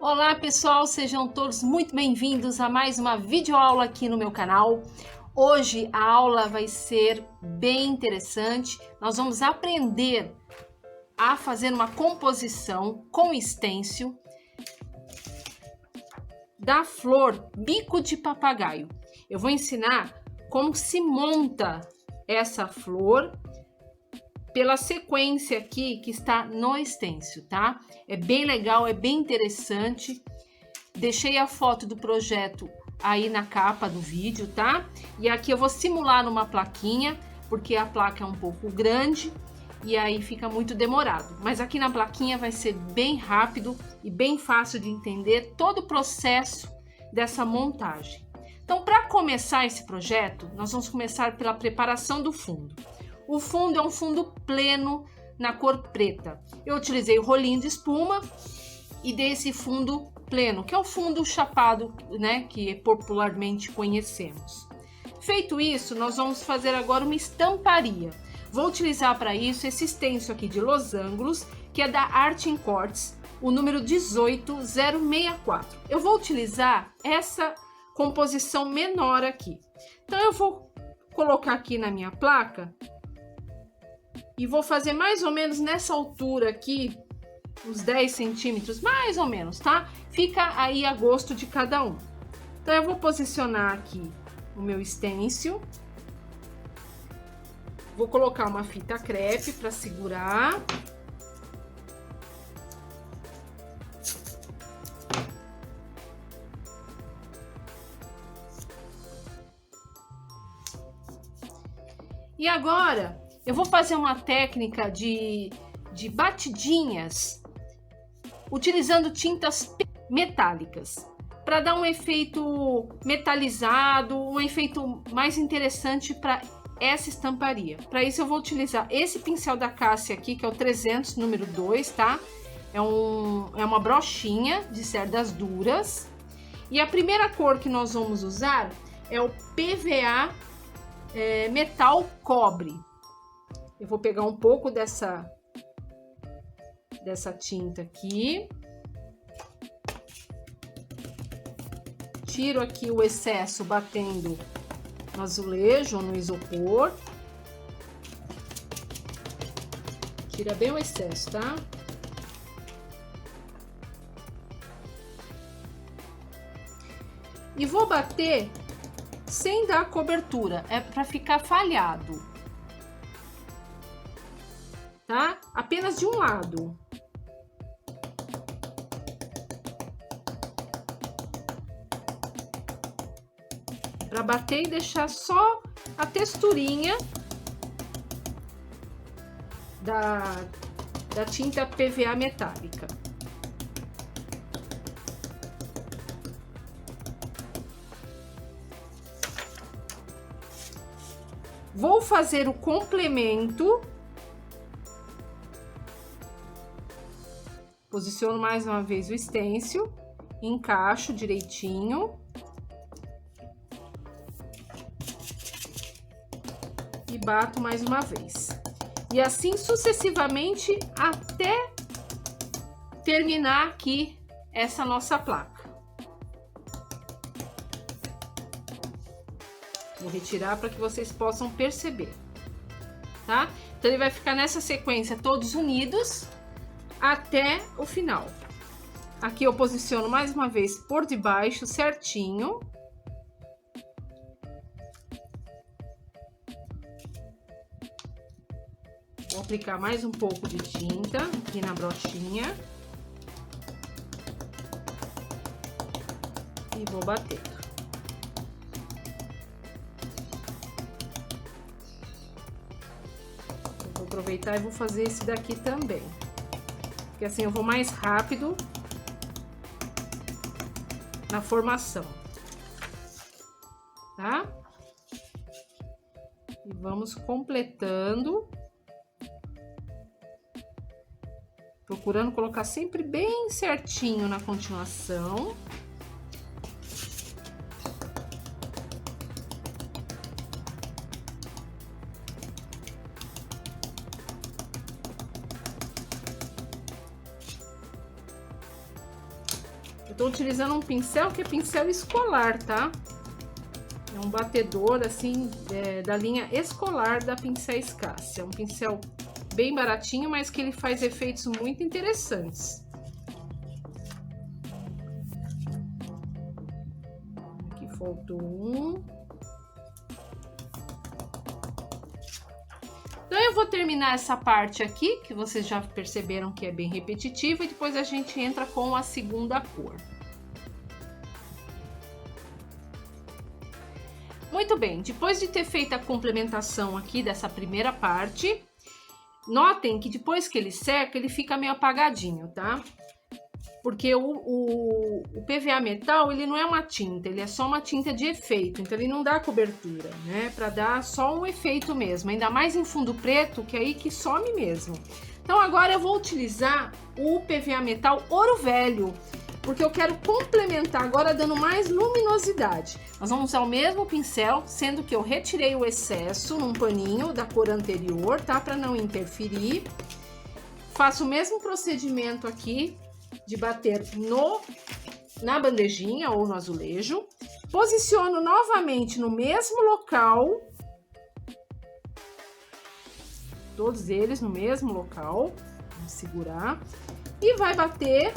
Olá pessoal, sejam todos muito bem-vindos a mais uma videoaula aqui no meu canal. Hoje a aula vai ser bem interessante, nós vamos aprender a fazer uma composição com estêncil da flor bico de papagaio. Eu vou ensinar como se monta essa flor pela sequência aqui que está no estêncil, tá? É bem legal, é bem interessante. Deixei a foto do projeto aí na capa do vídeo, tá? E aqui eu vou simular numa plaquinha, porque a placa é um pouco grande e aí fica muito demorado. Mas aqui na plaquinha vai ser bem rápido e bem fácil de entender todo o processo dessa montagem. Então, para começar esse projeto, nós vamos começar pela preparação do fundo. O fundo é um fundo pleno na cor preta. Eu utilizei o rolinho de espuma e dei esse fundo pleno, que é o fundo chapado, né, que popularmente conhecemos. Feito isso, nós vamos fazer agora uma estamparia. Vou utilizar para isso esse stencil aqui de losangos, que é da Art Quartz, o número 18064. Eu vou utilizar essa composição menor aqui. Então eu vou colocar aqui na minha placa e vou fazer mais ou menos nessa altura aqui, uns 10 centímetros, mais ou menos, tá? Fica aí a gosto de cada um. Então eu vou posicionar aqui o meu stencil. Vou colocar uma fita crepe para segurar. E agora eu vou fazer uma técnica de batidinhas utilizando tintas metálicas para dar um efeito metalizado, um efeito mais interessante para essa estamparia. Para isso eu vou utilizar esse pincel da Cássia aqui, que é o 300 número 2, tá? É uma brochinha de cerdas duras. E a primeira cor que nós vamos usar é o PVA metal cobre. Eu vou pegar um pouco dessa tinta aqui. Tiro aqui o excesso batendo no azulejo ou no isopor. Tira bem o excesso, tá? E vou bater sem dar cobertura, é para ficar falhado, tá? Apenas de um lado. Para bater e deixar só a texturinha da tinta PVA metálica. Vou fazer o complemento. Posiciono mais uma vez o stencil, encaixo direitinho. E bato mais uma vez. E assim sucessivamente até terminar aqui essa nossa placa. Vou retirar para que vocês possam perceber, tá? Então ele vai ficar nessa sequência todos unidos até o final. Aqui eu posiciono mais uma vez por debaixo certinho. Vou aplicar mais um pouco de tinta aqui na brochinha. E vou bater. Eu vou aproveitar e vou fazer esse daqui também. Porque assim eu vou mais rápido na formação. Tá? E vamos completando. Procurando colocar sempre bem certinho na continuação. tô utilizando um pincel que é pincel escolar, tá? É um batedor, assim, da linha escolar da Pincéis Cássia. É um pincel bem baratinho, mas que ele faz efeitos muito interessantes. Aqui faltou um. Então, eu vou terminar essa parte aqui, que vocês já perceberam que é bem repetitiva, e depois a gente entra com a segunda cor. Muito bem, depois de ter feito a complementação aqui dessa primeira parte, notem que depois que ele seca, ele fica meio apagadinho, tá? Porque o PVA metal, ele não é uma tinta, ele é só uma tinta de efeito, então ele não dá cobertura, né? Para dar só um efeito mesmo, ainda mais em fundo preto, que é aí que some mesmo. Então agora eu vou utilizar o PVA metal ouro velho, porque eu quero complementar agora dando mais luminosidade. Nós vamos usar o mesmo pincel, sendo que eu retirei o excesso num paninho da cor anterior, tá? Para não interferir. Faço o mesmo procedimento aqui de bater na bandejinha ou no azulejo. Posiciono novamente no mesmo local. Todos eles no mesmo local. Vamos segurar. E vai bater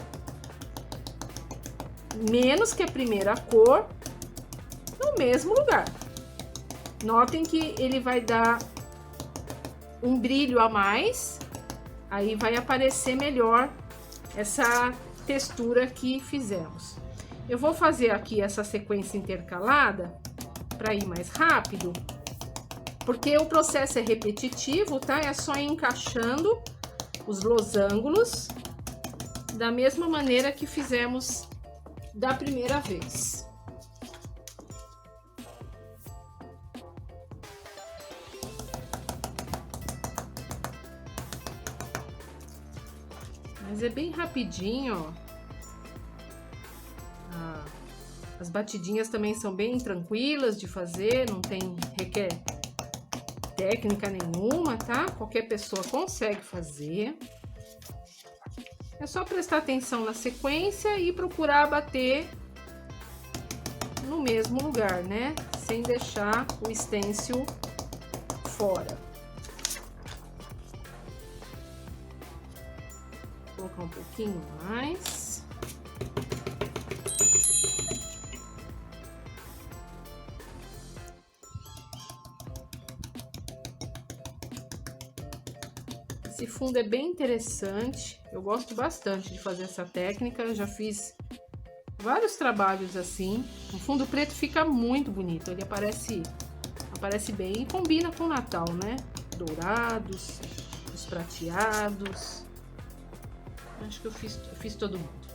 menos que a primeira cor no mesmo lugar. Notem que ele vai dar um brilho a mais, aí vai aparecer melhor essa textura que fizemos. Eu vou fazer aqui essa sequência intercalada para ir mais rápido, porque o processo é repetitivo, tá? É só ir encaixando os losangos da mesma maneira que fizemos da primeira vez. Mas é bem rapidinho, ó. As batidinhas também são bem tranquilas de fazer, não requer técnica nenhuma, tá? Qualquer pessoa consegue fazer. É só prestar atenção na sequência e procurar bater no mesmo lugar, né? Sem deixar o stencil fora. Vou colocar um pouquinho mais. Esse fundo é bem interessante, eu gosto bastante de fazer essa técnica, eu já fiz vários trabalhos assim. O fundo preto fica muito bonito, ele aparece bem e combina com o Natal, né? Dourados, os prateados, acho que eu fiz todo mundo.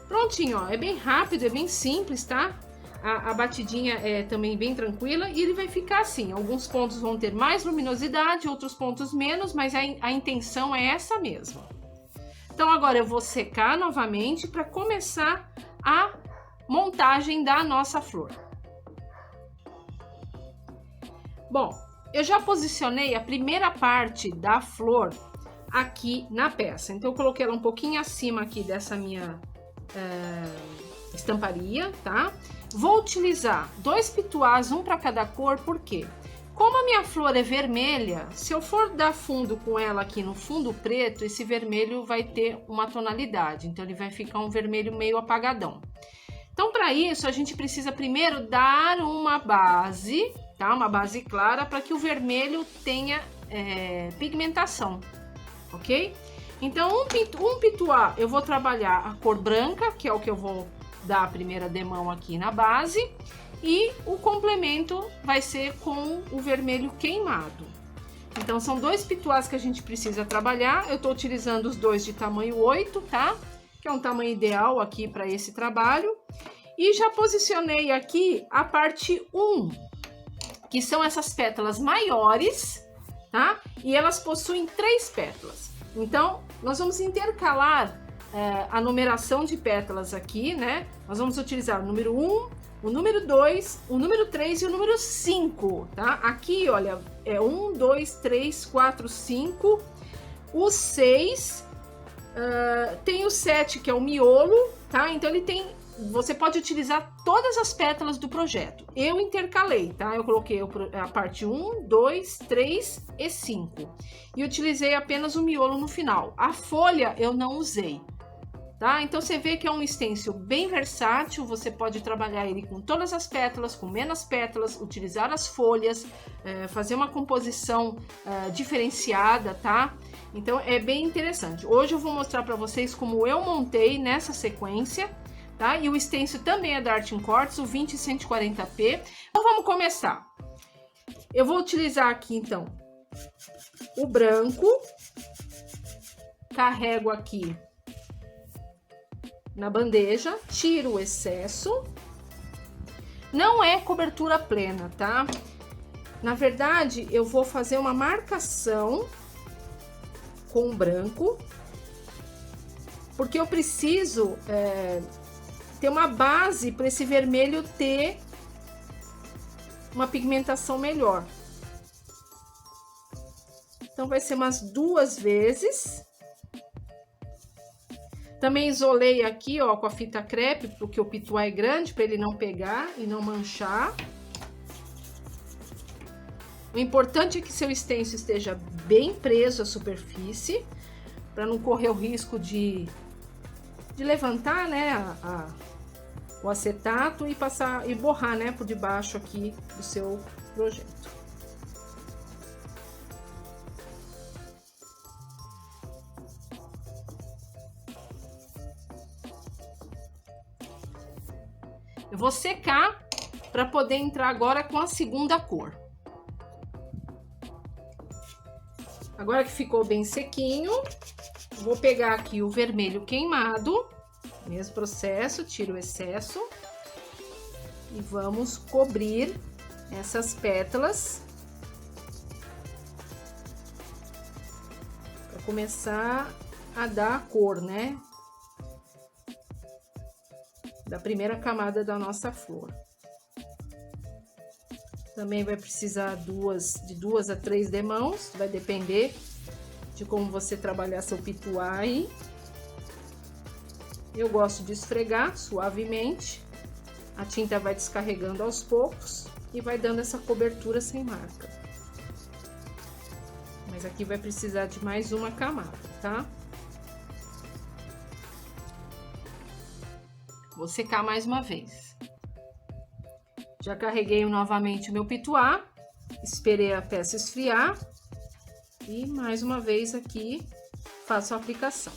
Prontinho, ó, é bem rápido, é bem simples, tá? A batidinha é também bem tranquila e ele vai ficar assim. Alguns pontos vão ter mais luminosidade, outros pontos menos, mas a intenção é essa mesma. Então agora eu vou secar novamente para começar a montagem da nossa flor. Bom, eu já posicionei a primeira parte da flor aqui na peça. Então eu coloquei ela um pouquinho acima aqui dessa minha estamparia, tá? Vou utilizar 2 pituás, um para cada cor, por quê? Como a minha flor é vermelha, se eu for dar fundo com ela aqui no fundo preto, esse vermelho vai ter uma tonalidade, então ele vai ficar um vermelho meio apagadão. Então, para isso, a gente precisa primeiro dar uma base, tá? Uma base clara, para que o vermelho tenha pigmentação, ok? Então, um pituá, eu vou trabalhar a cor branca, que é o que eu vou dar a primeira demão aqui na base, e o complemento vai ser com o vermelho queimado. Então, são 2 pituás que a gente precisa trabalhar. Eu tô utilizando os 2 de tamanho 8, tá? Que é um tamanho ideal aqui para esse trabalho. E já posicionei aqui a parte 1, que são essas pétalas maiores, tá? E elas possuem 3 pétalas. Então, nós vamos intercalar a numeração de pétalas aqui, né? Nós vamos utilizar o número 1, o número 2, o número 3 e o número 5, tá? Aqui, olha, é 1, 2, 3, 4, 5, o 6, tem o 7, que é o miolo, tá? Então, ele tem você pode utilizar todas as pétalas do projeto. Eu intercalei, tá? Eu coloquei a parte 1, 2, 3 e 5. E utilizei apenas o miolo no final. A folha eu não usei, tá? Então você vê que é um stencil bem versátil, você pode trabalhar ele com todas as pétalas, com menos pétalas, utilizar as folhas, fazer uma composição diferenciada, tá? Então é bem interessante. Hoje eu vou mostrar para vocês como eu montei nessa sequência, tá? E o stencil também é da Art Quartz, o 20140p. Então vamos começar. Eu vou utilizar aqui então o branco, carrego aqui na bandeja, tiro o excesso. Não é cobertura plena, tá? Na verdade, eu vou fazer uma marcação com o branco, porque eu preciso ter uma base para esse vermelho ter uma pigmentação melhor. Então vai ser umas 2 vezes. Também isolei aqui, ó, com a fita crepe, porque o pituá é grande, para ele não pegar e não manchar. O importante é que seu stencil esteja bem preso à superfície, para não correr o risco de levantar, né, o acetato e passar e borrar, né, por debaixo aqui do seu projeto. Eu vou secar para poder entrar agora com a segunda cor. Agora que ficou bem sequinho, vou pegar aqui o vermelho queimado, mesmo processo, tiro o excesso e vamos cobrir essas pétalas para começar a dar a cor, né? Da primeira camada da nossa flor. Também vai precisar de 2 a 3 demãos, vai depender de como você trabalhar seu pituá aí. Eu gosto de esfregar suavemente, a tinta vai descarregando aos poucos e vai dando essa cobertura sem marca. Mas aqui vai precisar de mais uma camada, tá? Vou secar mais uma vez. Já carreguei novamente o meu pituá, esperei a peça esfriar e mais uma vez aqui faço a aplicação.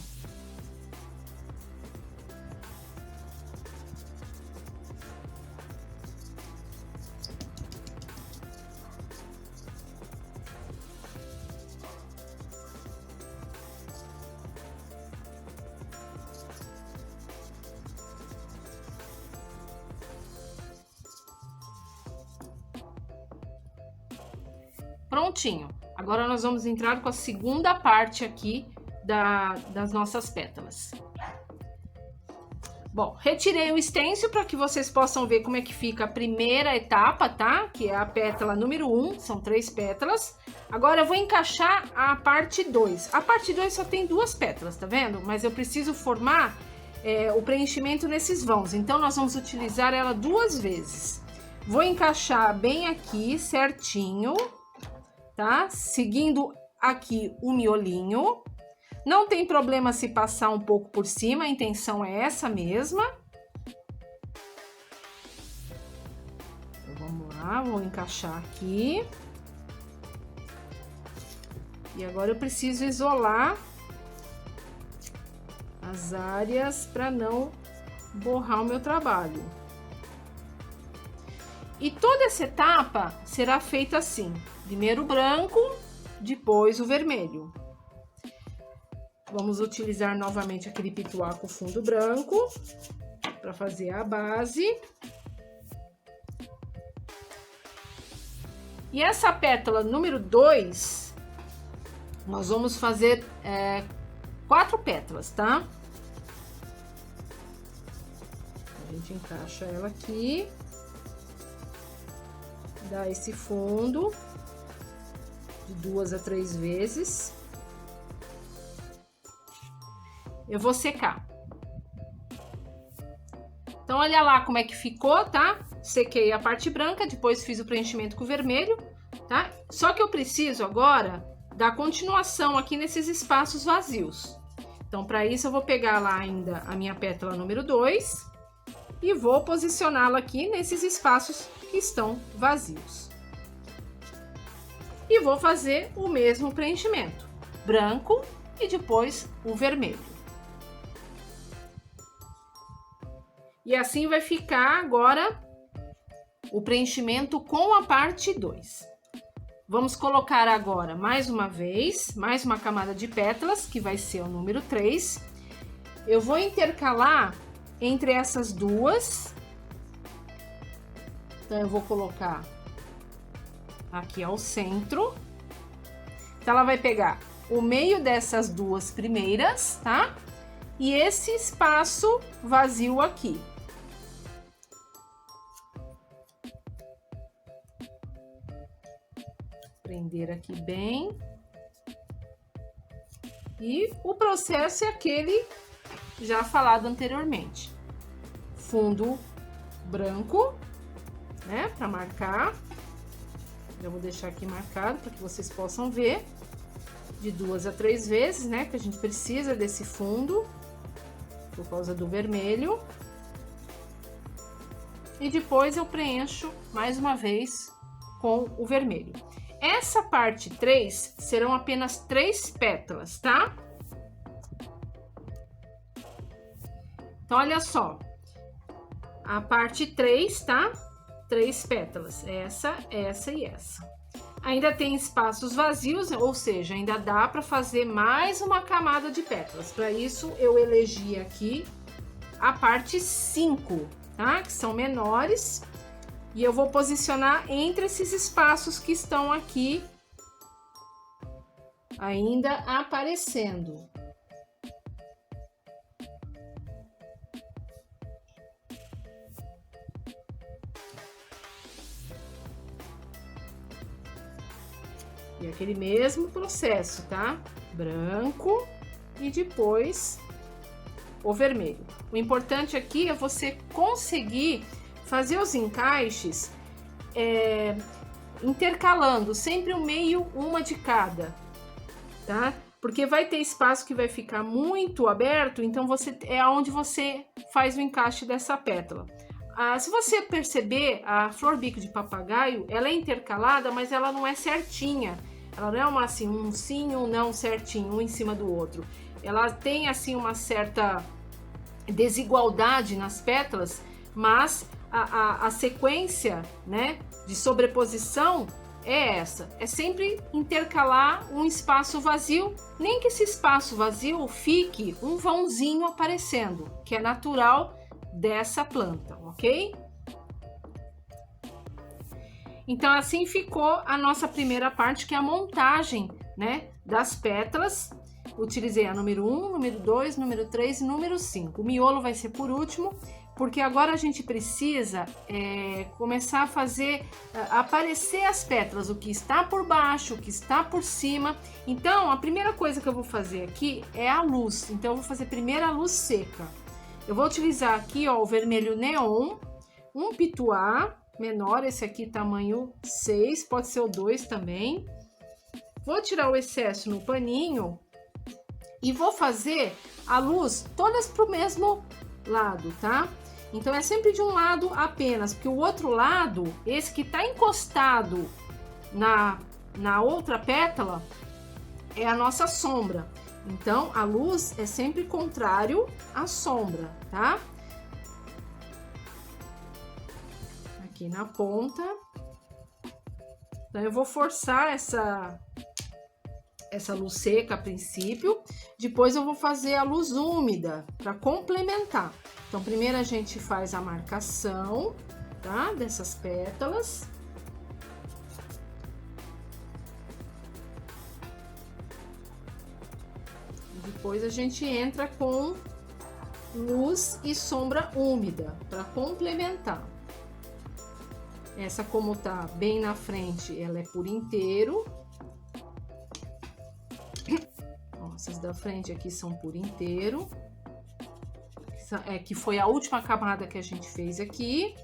Prontinho. Agora nós vamos entrar com a segunda parte aqui das nossas pétalas. Bom, retirei o stencil para que vocês possam ver como é que fica a primeira etapa, tá? Que é a pétala número 1, são 3 pétalas. Agora eu vou encaixar a parte 2. A parte 2 só tem 2 pétalas, tá vendo? Mas eu preciso formar o preenchimento nesses vãos, então nós vamos utilizar ela 2 vezes. Vou encaixar bem aqui, certinho, tá? Seguindo aqui o miolinho. Não tem problema se passar um pouco por cima, a intenção é essa mesma. Então, vamos lá, vou encaixar aqui. E agora eu preciso isolar as áreas para não borrar o meu trabalho. E toda essa etapa será feita assim: primeiro o branco, depois o vermelho. Vamos utilizar novamente aquele pituá com fundo branco para fazer a base. E essa pétala número 2, nós vamos fazer 4 pétalas, tá? A gente encaixa ela aqui. Dá esse fundo de 2 a 3 vezes. Eu vou secar. Então, olha lá como é que ficou, tá? Sequei a parte branca, depois fiz o preenchimento com o vermelho, tá? Só que eu preciso agora dar continuação aqui nesses espaços vazios. Então, para isso, eu vou pegar lá ainda a minha pétala número 2 e vou posicioná-la aqui nesses espaços que estão vazios. E vou fazer o mesmo preenchimento, branco e depois o vermelho. E assim vai ficar agora o preenchimento com a parte 2. Vamos colocar agora mais uma vez, mais uma camada de pétalas, que vai ser o número 3. Eu vou intercalar entre essas duas. Então, eu vou colocar aqui ao centro. Então, ela vai pegar o meio dessas duas primeiras, tá? E esse espaço vazio aqui. Prender aqui bem. E o processo é aquele já falado anteriormente. Fundo branco, né, para marcar. Eu vou deixar aqui marcado para que vocês possam ver. De 2 a 3 vezes, né, que a gente precisa desse fundo, por causa do vermelho. E depois eu preencho mais uma vez com o vermelho. Essa parte 3 serão apenas 3 pétalas, tá? Então, olha só. A parte 3, tá? 3 pétalas. Essa e essa. Ainda tem espaços vazios, ou seja, ainda dá para fazer mais uma camada de pétalas. Para isso, eu elegi aqui a parte 5, tá? Que são menores. E eu vou posicionar entre esses espaços que estão aqui ainda aparecendo. E aquele mesmo processo, tá? Branco e depois o vermelho. O importante aqui é você conseguir fazer os encaixes intercalando, sempre o meio, uma de cada, tá? Porque vai ter espaço que vai ficar muito aberto, então é onde você faz o encaixe dessa pétala. Se você perceber, a flor bico de papagaio, ela é intercalada, mas ela não é certinha. Ela não é assim, um sim ou não certinho, um em cima do outro. Ela tem assim uma certa desigualdade nas pétalas, mas a sequência, né, de sobreposição é essa. É sempre intercalar um espaço vazio, nem que esse espaço vazio fique um vãozinho aparecendo, que é natural dessa planta, ok? Então, assim ficou a nossa primeira parte, que é a montagem, né, das pétalas. Utilizei a número 1, número 2, número 3 e número 5. O miolo vai ser por último, porque agora a gente precisa começar a fazer aparecer as pétalas, o que está por baixo, o que está por cima. Então, a primeira coisa que eu vou fazer aqui é a luz. Então, eu vou fazer primeiro a luz seca. Eu vou utilizar aqui, ó, o vermelho neon, um pituá menor, esse aqui tamanho 6, pode ser o 2 também. Vou tirar o excesso no paninho e vou fazer a luz todas para o mesmo lado, tá? Então, é sempre de um lado apenas, porque o outro lado, esse que tá encostado na outra pétala, é a nossa sombra. Então, a luz é sempre contrário à sombra, tá? Aqui na ponta. Então, eu vou forçar essa luz seca a princípio, depois eu vou fazer a luz úmida para complementar. Então, primeiro a gente faz a marcação, tá? Dessas pétalas. Depois a gente entra com luz e sombra úmida para complementar. Essa, como tá bem na frente, ela é por inteiro. Essas da frente aqui são por inteiro. que foi a última camada que a gente fez aqui.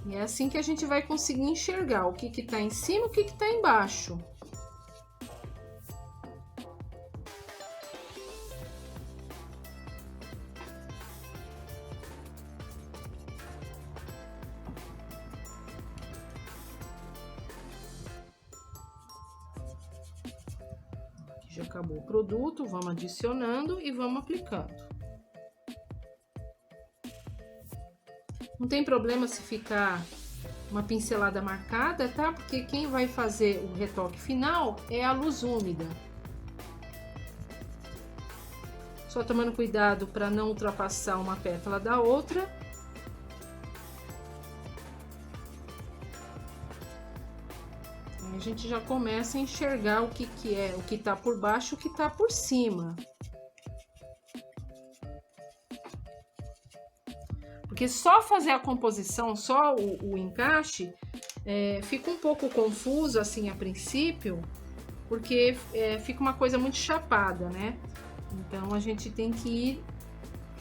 E é assim que a gente vai conseguir enxergar o que que tá em cima e o que que tá embaixo. Já acabou o produto, vamos adicionando e vamos aplicando. Não tem problema se ficar uma pincelada marcada, tá? Porque quem vai fazer o retoque final é a luz úmida. Só tomando cuidado para não ultrapassar uma pétala da outra. Aí a gente já começa a enxergar o que que é, o que tá por baixo e o que tá por cima. Porque só fazer a composição, só o encaixe, fica um pouco confuso assim a princípio, porque fica uma coisa muito chapada, né? Então a gente tem que ir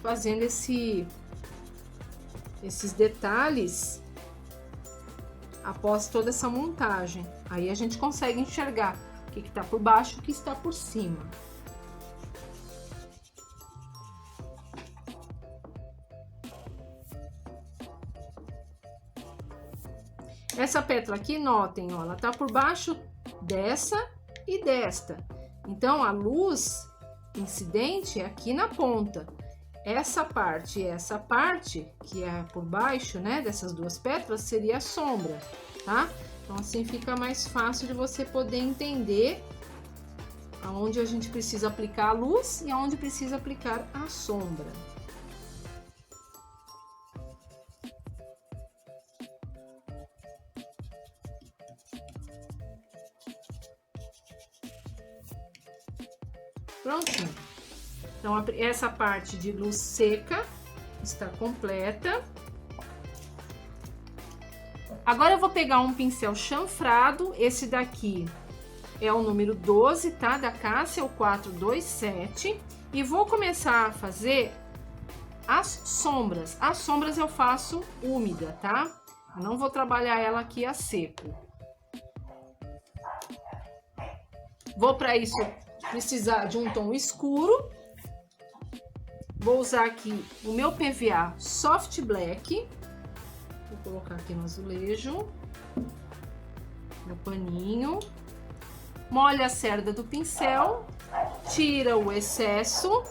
fazendo esses detalhes após toda essa montagem. Aí a gente consegue enxergar o que está por baixo e o que está por cima. Essa pétala aqui, notem, ó, ela tá por baixo dessa e desta. Então, a luz incidente é aqui na ponta. Essa parte e essa parte, que é por baixo, né, dessas duas pétalas, seria a sombra, tá? Então, assim fica mais fácil de você poder entender aonde a gente precisa aplicar a luz e aonde precisa aplicar a sombra. Prontinho. Então, essa parte de luz seca está completa. Agora eu vou pegar um pincel chanfrado, esse daqui é o número 12, tá? Da Cássia, o 427. E vou começar a fazer as sombras. As sombras eu faço úmida, tá? Eu não vou trabalhar ela aqui a seco. Vou para isso precisar de um tom escuro. Vou usar aqui o meu PVA Soft Black. Vou colocar aqui no azulejo. Meu paninho. Molha a cerda do pincel. Tira o excesso.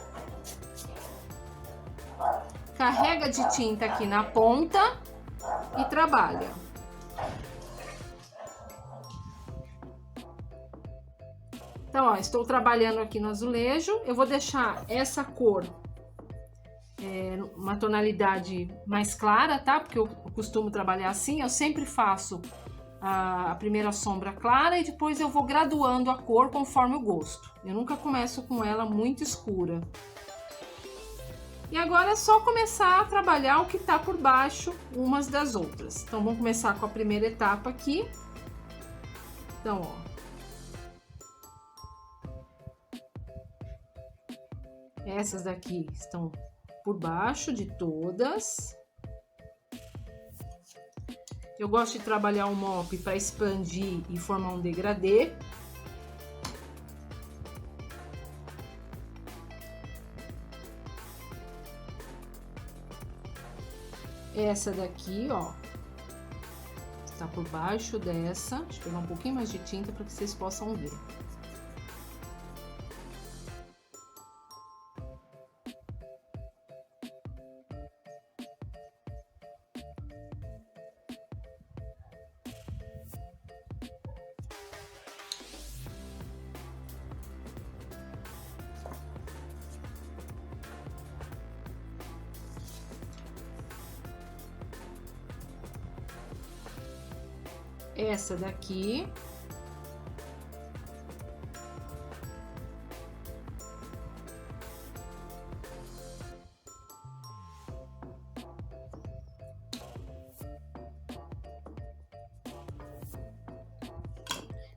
Carrega de tinta aqui na ponta e trabalha. Então, ó, estou trabalhando aqui no azulejo. Eu vou deixar essa cor uma tonalidade mais clara, tá? Porque eu costumo trabalhar assim. Eu sempre faço a primeira sombra clara e depois eu vou graduando a cor conforme o gosto. Eu nunca começo com ela muito escura. E agora é só começar a trabalhar o que tá por baixo umas das outras. Então, vamos começar com a primeira etapa aqui. Então, ó. Essas daqui estão por baixo de todas. Eu gosto de trabalhar o mop para expandir e formar um degradê. Essa daqui, ó, está por baixo dessa. Deixa eu pegar um pouquinho mais de tinta para que vocês possam ver. Essa daqui.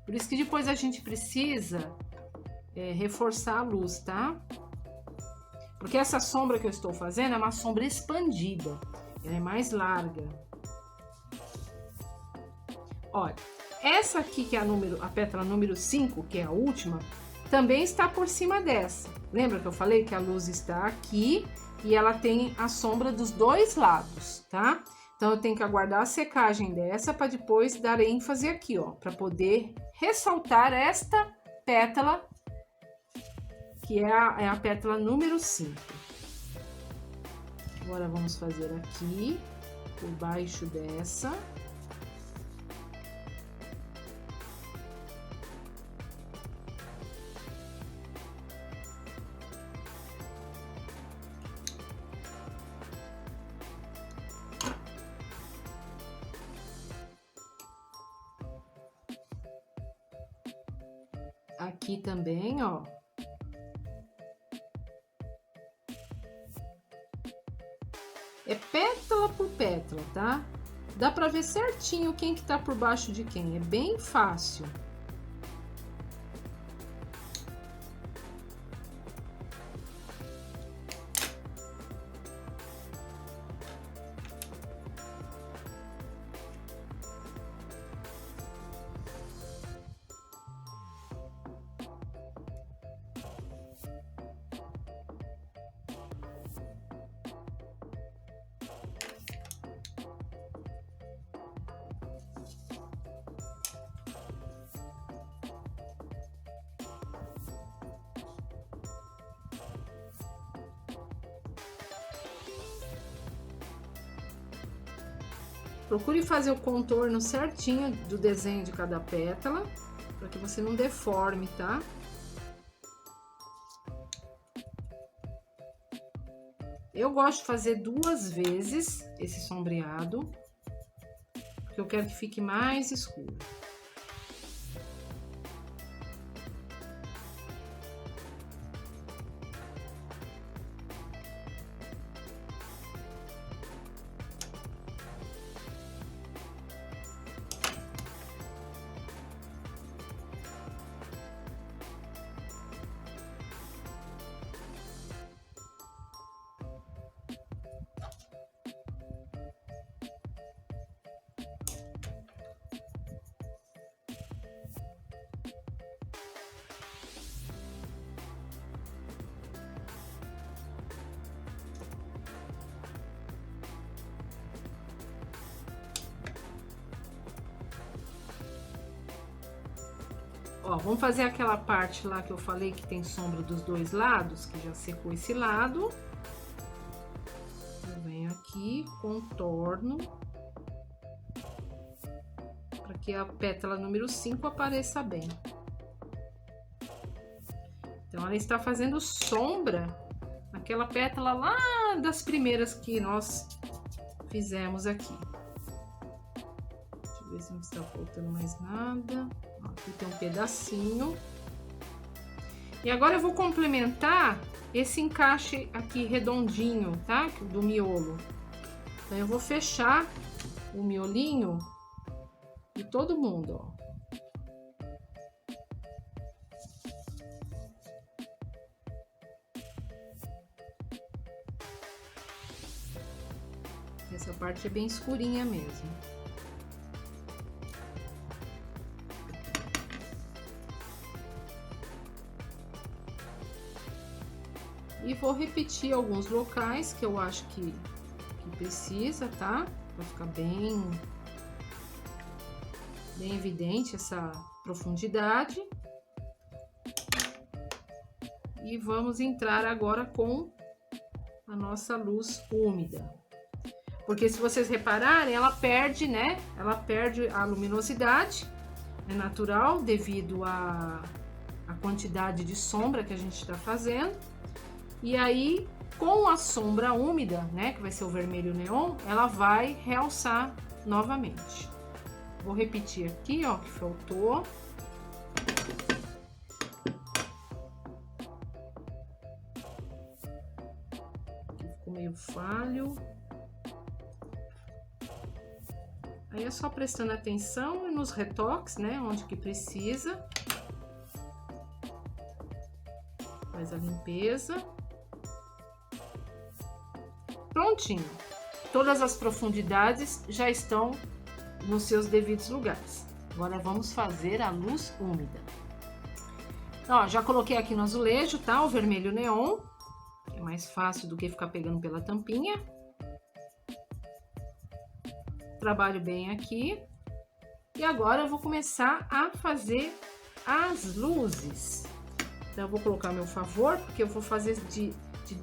Por isso que depois a gente precisa reforçar a luz, tá? Porque essa sombra que eu estou fazendo é uma sombra expandida. Ela é mais larga. Olha, essa aqui que é a pétala número 5, que é a última, também está por cima dessa. Lembra que eu falei que a luz está aqui e ela tem a sombra dos dois lados, tá? Então, eu tenho que aguardar a secagem dessa para depois dar ênfase aqui, ó, para poder ressaltar esta pétala, que é a pétala número 5. Agora, vamos fazer aqui, por baixo dessa. Aqui também, ó. É pétala por pétala, tá? Dá pra ver certinho quem que tá por baixo de quem. É bem fácil. Procure fazer o contorno certinho do desenho de cada pétala, para que você não deforme, tá? Eu gosto de fazer 2 vezes esse sombreado, porque eu quero que fique mais escuro. Ó, vamos fazer aquela parte lá que eu falei que tem sombra dos dois lados, que já secou esse lado. Eu venho aqui, contorno, para que a pétala número 5 apareça bem. Então, ela está fazendo sombra naquela pétala lá das primeiras que nós fizemos aqui. Deixa eu ver se não está faltando mais nada. Aqui tem um pedacinho. E agora eu vou complementar esse encaixe aqui redondinho, tá? Do miolo. Então, eu vou fechar o miolinho de todo mundo, ó. Essa parte é bem escurinha mesmo. E vou repetir alguns locais que eu acho que precisa, tá? Vai ficar bem evidente essa profundidade. E vamos entrar agora com a nossa luz úmida. Porque se vocês repararem, ela perde, né? Ela perde a luminosidade, é natural devido à quantidade de sombra que a gente está fazendo. E aí, com a sombra úmida, né, que vai ser o vermelho neon, ela vai realçar novamente. Vou repetir aqui, ó, que faltou. Aqui ficou meio falho. Aí é só prestando atenção nos retoques, né, onde que precisa. Faz a limpeza. Prontinho. Todas as profundidades já estão nos seus devidos lugares. Agora vamos fazer a luz úmida. Ó, já coloquei aqui no azulejo, tá? O vermelho neon, que é mais fácil do que ficar pegando pela tampinha. Trabalho bem aqui. E agora eu vou começar a fazer as luzes. Então eu vou colocar meu favor, porque eu vou fazer de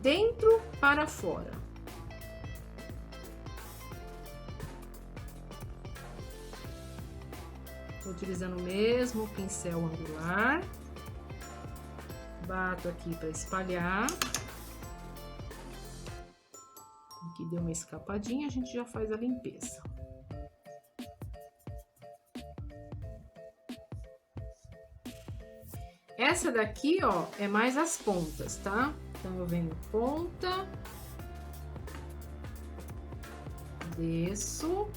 dentro para fora. Estou utilizando o mesmo pincel angular. Bato aqui para espalhar. Aqui deu uma escapadinha, a gente já faz a limpeza. Essa daqui, ó, é mais as pontas, tá? Então eu venho ponta, desço,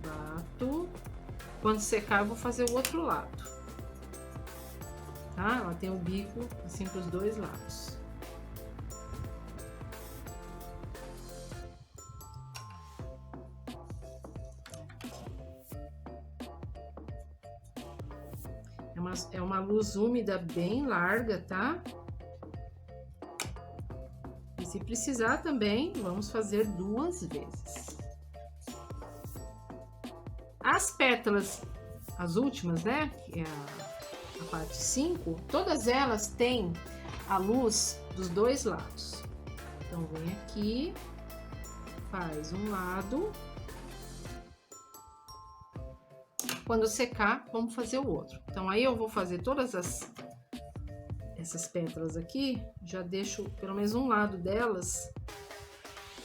bato. Quando secar eu vou fazer o outro lado, tá? Ela tem o bico assim para os dois lados. É uma luz úmida bem larga, tá? E se precisar também, vamos fazer 2 vezes. As pétalas, as últimas, né? Que é a parte 5, todas elas têm a luz dos dois lados. Então, vem aqui, faz um lado. Quando secar, vamos fazer o outro. Então, aí eu vou fazer todas essas pétalas aqui, já deixo pelo menos um lado delas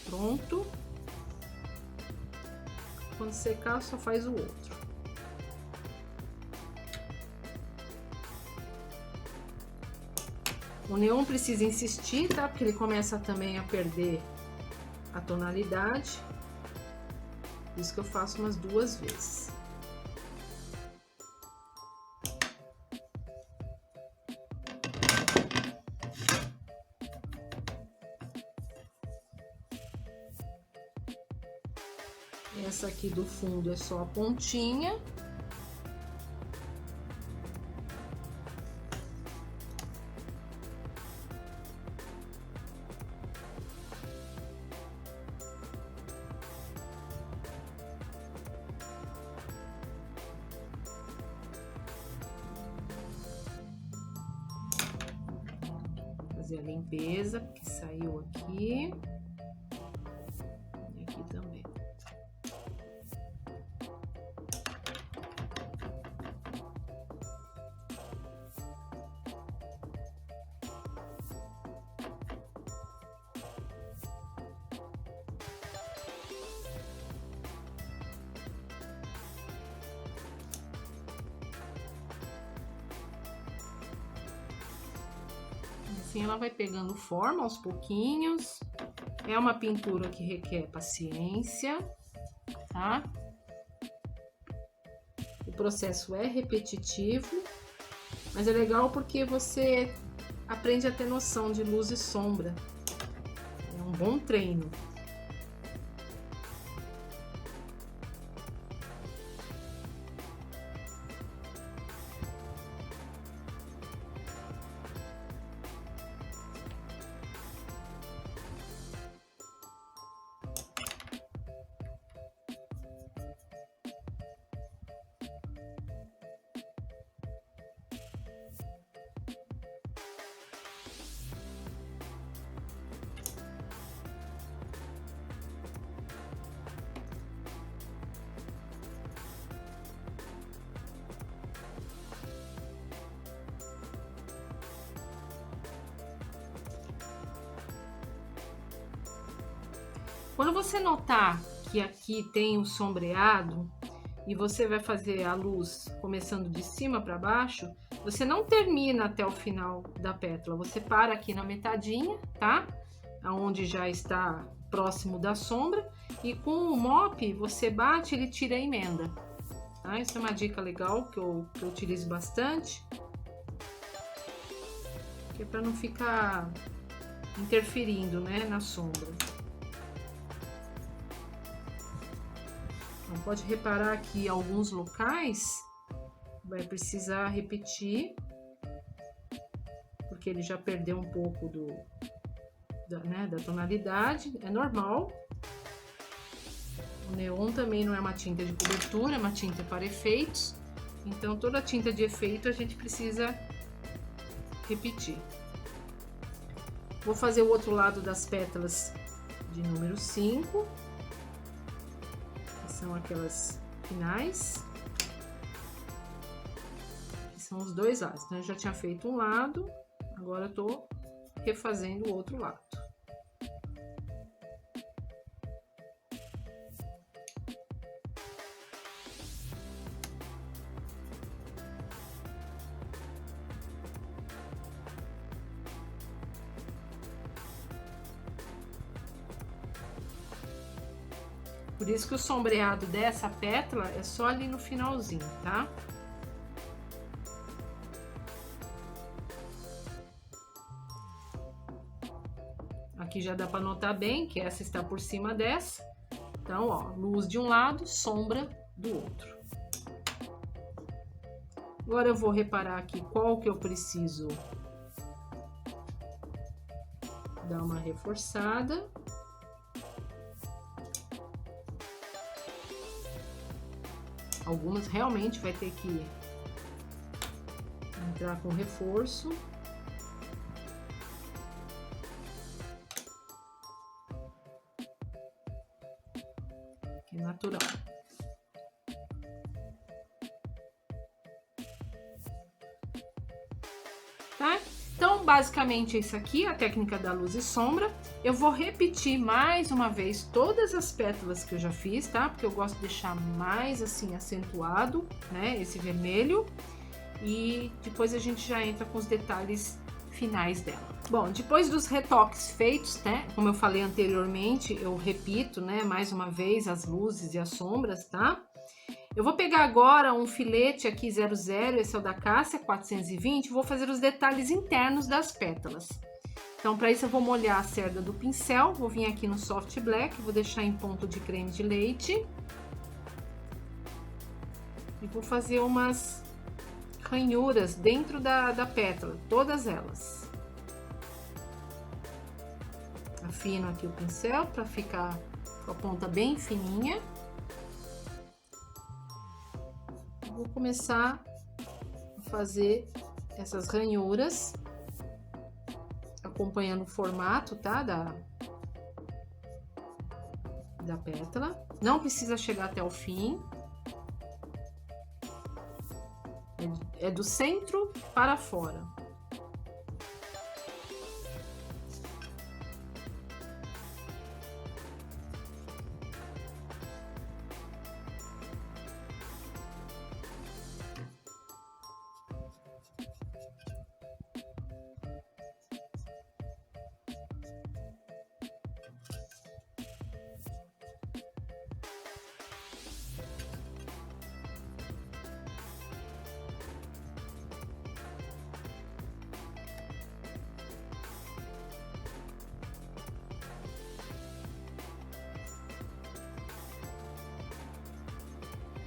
pronto. Quando secar, só faz o outro. O neon precisa insistir, tá? Porque ele começa também a perder a tonalidade. Por isso que eu faço umas 2 vezes. Essa aqui do fundo é só a pontinha. Fazer a limpeza, porque saiu aqui. E aqui também. Assim ela vai pegando forma aos pouquinhos. É uma pintura que requer paciência, tá? O processo é repetitivo, mas é legal porque você aprende a ter noção de luz e sombra. É um bom treino. Quando você notar que aqui tem um sombreado e você vai fazer a luz começando de cima para baixo, você não termina até o final da pétala, você para aqui na metadinha, tá? Onde já está próximo da sombra, e com o mop você bate, ele tira a emenda, tá? Isso é uma dica legal que eu utilizo bastante, que é para não ficar interferindo, né, na sombra. Então, pode reparar que em alguns locais vai precisar repetir, porque ele já perdeu um pouco da tonalidade, é normal. O neon também não é uma tinta de cobertura, é uma tinta para efeitos. Então, toda tinta de efeito a gente precisa repetir. Vou fazer o outro lado das pétalas de número 5, que são aquelas finais. Que são os dois lados. Então, eu já tinha feito um lado, agora eu tô refazendo o outro lado. Por isso que o sombreado dessa pétala é só ali no finalzinho, tá? Aqui já dá para notar bem que essa está por cima dessa. Então, ó, luz de um lado, sombra do outro. Agora eu vou reparar aqui qual que eu preciso dar uma reforçada. Algumas realmente vai ter que entrar com reforço. Que é natural. Tá? Então, basicamente, isso aqui é a técnica da luz e sombra. Eu vou repetir mais uma vez todas as pétalas que eu já fiz, tá? Porque eu gosto de deixar mais assim acentuado, né? Esse vermelho. E depois a gente já entra com os detalhes finais dela. Bom, depois dos retoques feitos, né? Como eu falei anteriormente, eu repito, né? Mais uma vez as luzes e as sombras, tá? Eu vou pegar agora um filete aqui 00, esse é o da Cássia, 420, vou fazer os detalhes internos das pétalas. Então, para isso eu vou molhar a cerda do pincel, vou vir aqui no Soft Black, vou deixar em ponto de creme de leite. E vou fazer umas ranhuras dentro da pétala, todas elas. Afino aqui o pincel para ficar com a ponta bem fininha. Vou começar a fazer essas ranhuras, acompanhando o formato, tá? Da pétala. Não precisa chegar até o fim. É do centro para fora.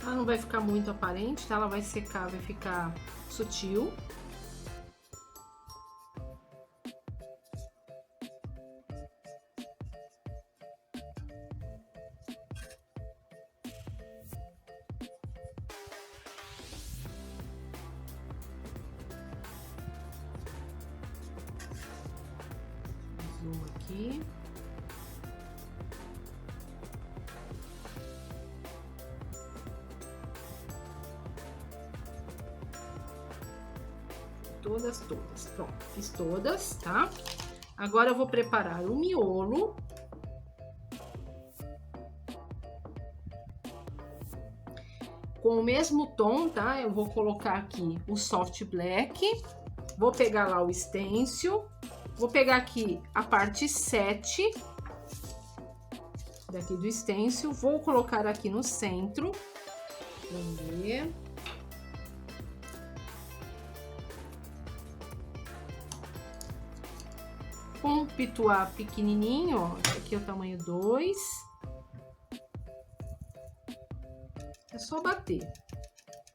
Ela não vai ficar muito aparente, tá? Ela vai secar, vai ficar sutil. Zoom aqui. Todas. Pronto, fiz todas, tá? Agora eu vou preparar o miolo. Com o mesmo tom, tá? Eu vou colocar aqui o Soft Black. Vou pegar lá o stencil. Vou pegar aqui a parte 7 daqui do stencil. Vou colocar aqui no centro. Vamos ver. com pituá pequenininho, ó. Esse aqui é o tamanho 2. É só bater.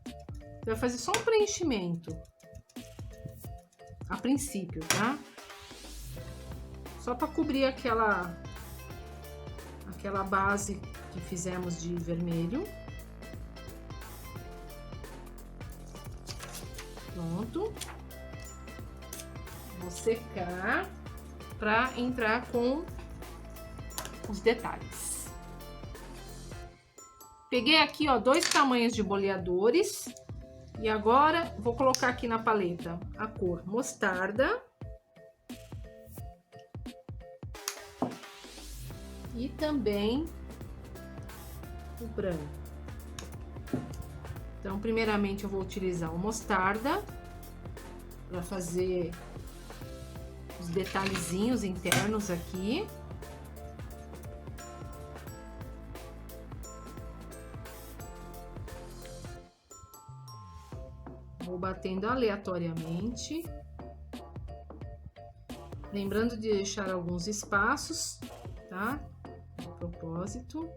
Você vai fazer só um preenchimento. A princípio, tá? Só para cobrir aquela base que fizemos de vermelho. Pronto. Vou secar para entrar com os detalhes. Peguei aqui, ó, 2 tamanhos de boleadores. E agora vou colocar aqui na paleta a cor mostarda. E também o branco. Então, primeiramente eu vou utilizar o mostarda para fazer os detalhezinhos internos aqui. Vou batendo aleatoriamente. Lembrando de deixar alguns espaços, tá? De propósito.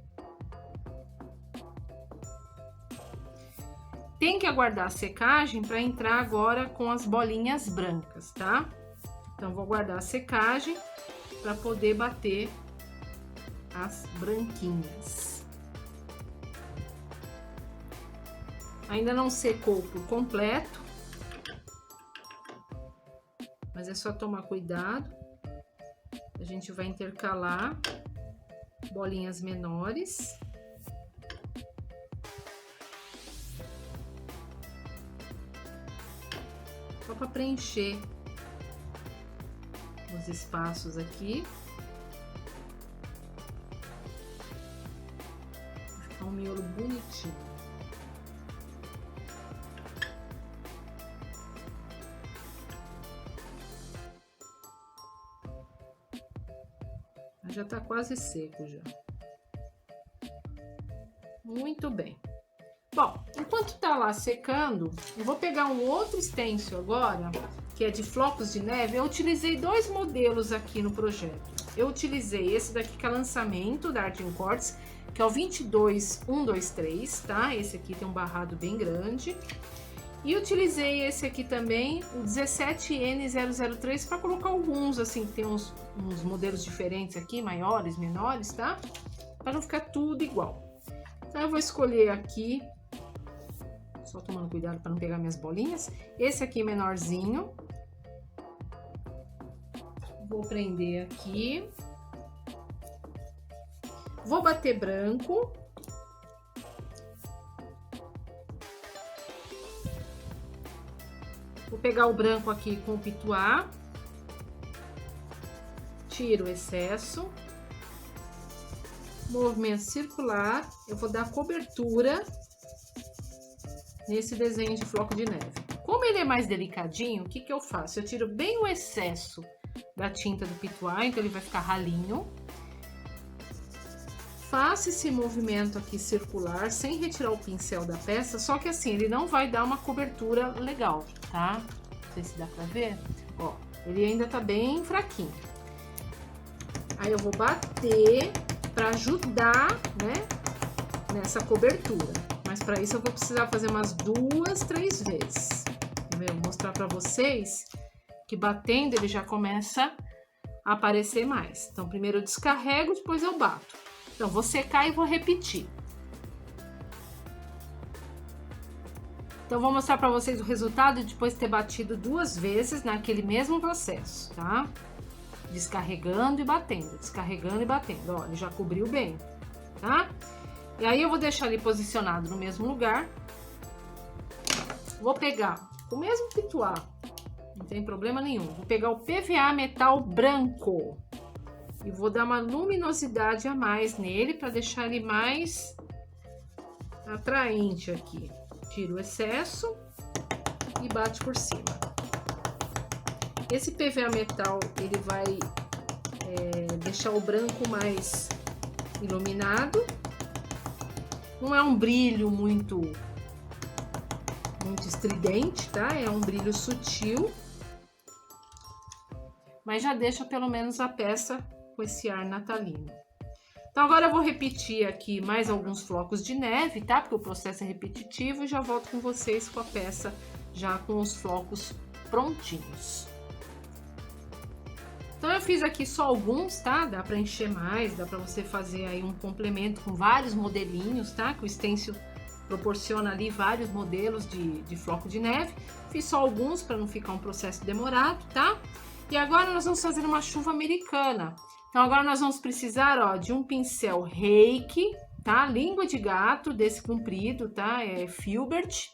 Tem que aguardar a secagem para entrar agora com as bolinhas brancas, tá? Então, vou guardar a secagem para poder bater as branquinhas. Ainda não secou por completo, mas é só tomar cuidado. A gente vai intercalar bolinhas menores. Só para preencher os espaços aqui. Vai ficar um miolo bonitinho. Já tá quase seco já. Muito bem. Bom, enquanto tá lá secando, eu vou pegar um outro stencil agora, que é de flocos de neve. Eu utilizei 2 modelos aqui no projeto. Eu utilizei esse daqui que é lançamento da Art Quartz, que é o 22123, tá? Esse aqui tem um barrado bem grande. E utilizei esse aqui também, o 17N003, para colocar alguns, assim, tem uns modelos diferentes aqui, maiores, menores, tá? Para não ficar tudo igual. Então, eu vou escolher aqui, só tomando cuidado para não pegar minhas bolinhas. Esse aqui menorzinho. Vou prender aqui. Vou bater branco. Vou pegar o branco aqui com o pituá, tiro o excesso, movimento circular, eu vou dar cobertura nesse desenho de floco de neve. Como ele é mais delicadinho, o que que eu faço? Eu tiro bem o excesso da tinta do pituá, então ele vai ficar ralinho. Faço esse movimento aqui circular, sem retirar o pincel da peça, só que assim, ele não vai dar uma cobertura legal, tá? Não sei se dá pra ver. Ó, ele ainda tá bem fraquinho. Aí eu vou bater pra ajudar, né, nessa cobertura. Mas pra isso eu vou precisar fazer umas 2, 3 vezes. Eu vou mostrar pra vocês que batendo ele já começa a aparecer mais. Então, primeiro eu descarrego, depois eu bato. Então, vou secar e vou repetir. Então, vou mostrar para vocês o resultado depois de ter batido 2 vezes naquele mesmo processo, tá? Descarregando e batendo, descarregando e batendo. Ó, ele já cobriu bem, tá? E aí, eu vou deixar ele posicionado no mesmo lugar. Vou pegar o mesmo pituá, não tem problema nenhum. Vou pegar o PVA metal branco. E vou dar uma luminosidade a mais nele para deixar ele mais atraente aqui. Tiro o excesso e bate por cima. Esse PVA metal, ele vai deixar o branco mais iluminado. Não é um brilho muito estridente, tá? É um brilho sutil. mas já deixa pelo menos a peça com esse ar natalino. Então agora eu vou repetir aqui mais alguns flocos de neve, tá? Porque o processo é repetitivo e já volto com vocês com a peça já com os flocos prontinhos. Então eu fiz aqui só alguns, tá? Dá para encher mais, dá para você fazer aí um complemento com vários modelinhos, tá? Que o stencil proporciona ali vários modelos de floco de neve. Fiz só alguns para não ficar um processo demorado, tá? E agora nós vamos fazer uma chuva americana. Então agora nós vamos precisar, ó, de um pincel Reiki, tá? Língua de gato, desse comprido, tá? É Filbert,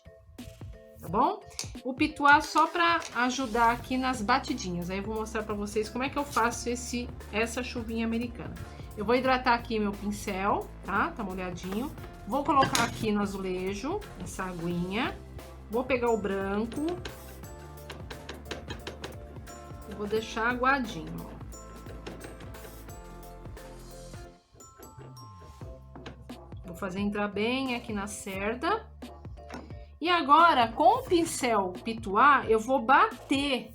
tá bom? O pituá só para ajudar aqui nas batidinhas. Aí eu vou mostrar para vocês como é que eu faço essa chuvinha americana. Eu vou hidratar aqui meu pincel, tá? Tá molhadinho. Vou colocar aqui no azulejo, essa aguinha. Vou pegar o branco. E vou deixar aguadinho, ó. Vou fazer entrar bem aqui na cerda. E agora, com o pincel pituá, eu vou bater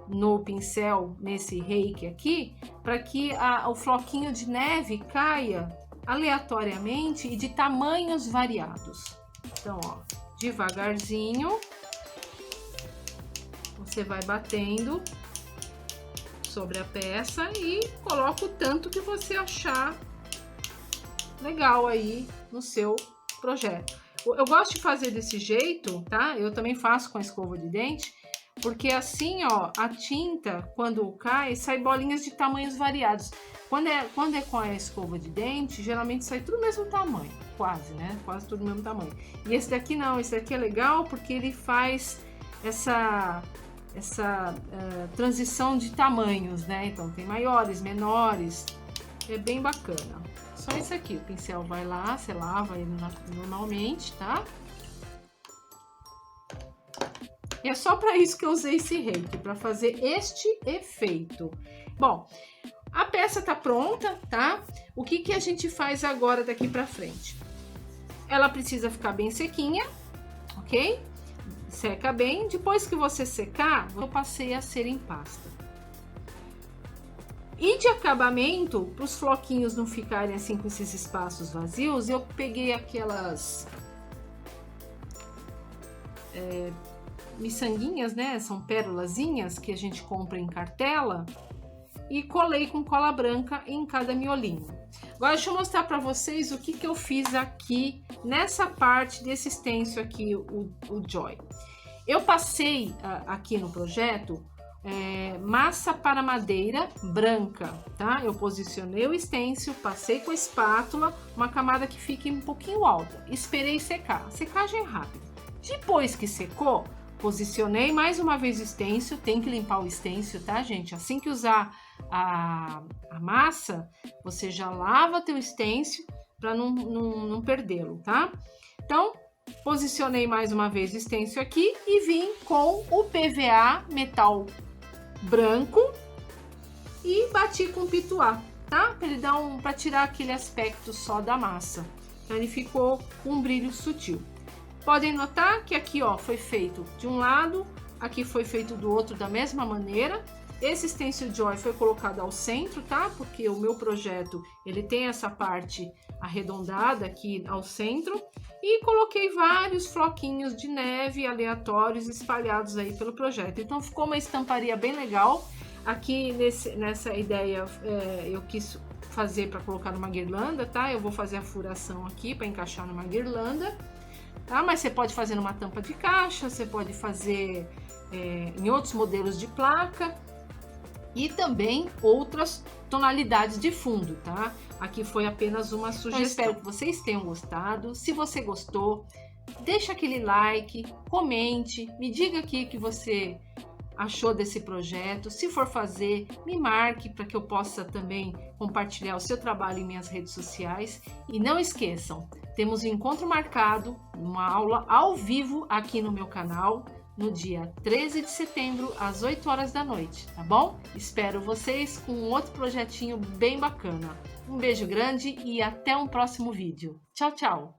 no pincel, nesse reiki aqui, para que o floquinho de neve caia aleatoriamente e de tamanhos variados. Então, ó, devagarzinho, você vai batendo sobre a peça e coloca o tanto que você achar legal aí no seu projeto. Eu gosto de fazer desse jeito, tá? Eu também faço com a escova de dente, porque assim, ó, a tinta, quando cai, sai bolinhas de tamanhos variados. Quando é com a escova de dente, geralmente sai tudo do mesmo tamanho, quase, né? Quase tudo do mesmo tamanho. E esse daqui não, esse daqui é legal porque ele faz essa transição de tamanhos, né? Então tem maiores, menores, é bem bacana. Só isso aqui, o pincel vai lá, você lava ele normalmente, tá? E é só para isso que eu usei esse reiki, para fazer este efeito. Bom, a peça tá pronta, tá? O que a gente faz agora daqui para frente? Ela precisa ficar bem sequinha, ok? Seca bem. Depois que você secar, eu passei a cera em pasta. E de acabamento, para os floquinhos não ficarem assim com esses espaços vazios, eu peguei aquelas miçanguinhas, né? São pérolazinhas que a gente compra em cartela e colei com cola branca em cada miolinho. Agora deixa eu mostrar para vocês o que eu fiz aqui nessa parte desse stencil aqui, o Joy. Eu passei aqui no projeto massa para madeira branca, tá? Eu posicionei o stencil, passei com a espátula, uma camada que fique um pouquinho alta. Esperei secar, a secagem é rápida. Depois que secou, posicionei mais uma vez o stencil, tem que limpar o stencil, tá, gente? Assim que usar a massa, você já lava teu stencil para não perdê-lo, tá? Então, posicionei mais uma vez o stencil aqui e vim com o PVA metal branco e bati com pituá, tá? Para ele para tirar aquele aspecto só da massa. Então ele ficou com um brilho sutil. Podem notar que aqui, ó, foi feito de um lado, aqui foi feito do outro da mesma maneira. Esse stencil Joy foi colocado ao centro, tá? Porque o meu projeto, ele tem essa parte arredondada aqui ao centro. E coloquei vários floquinhos de neve aleatórios espalhados aí pelo projeto. Então ficou uma estamparia bem legal. Aqui nessa ideia eu quis fazer para colocar numa guirlanda, tá? Eu vou fazer a furação aqui para encaixar numa guirlanda, tá? Mas você pode fazer numa tampa de caixa, você pode fazer em outros modelos de placa e também outras tonalidades de fundo, tá? Aqui foi apenas uma sugestão. Eu espero que vocês tenham gostado. Se você gostou, deixa aquele like, comente, me diga aqui o que você achou desse projeto. Se for fazer, me marque para que eu possa também compartilhar o seu trabalho em minhas redes sociais. E não esqueçam, temos um encontro marcado, uma aula ao vivo aqui no meu canal, no dia 13 de setembro, às 8 horas da noite, tá bom? Espero vocês com um outro projetinho bem bacana. Um beijo grande e até um próximo vídeo. Tchau, tchau!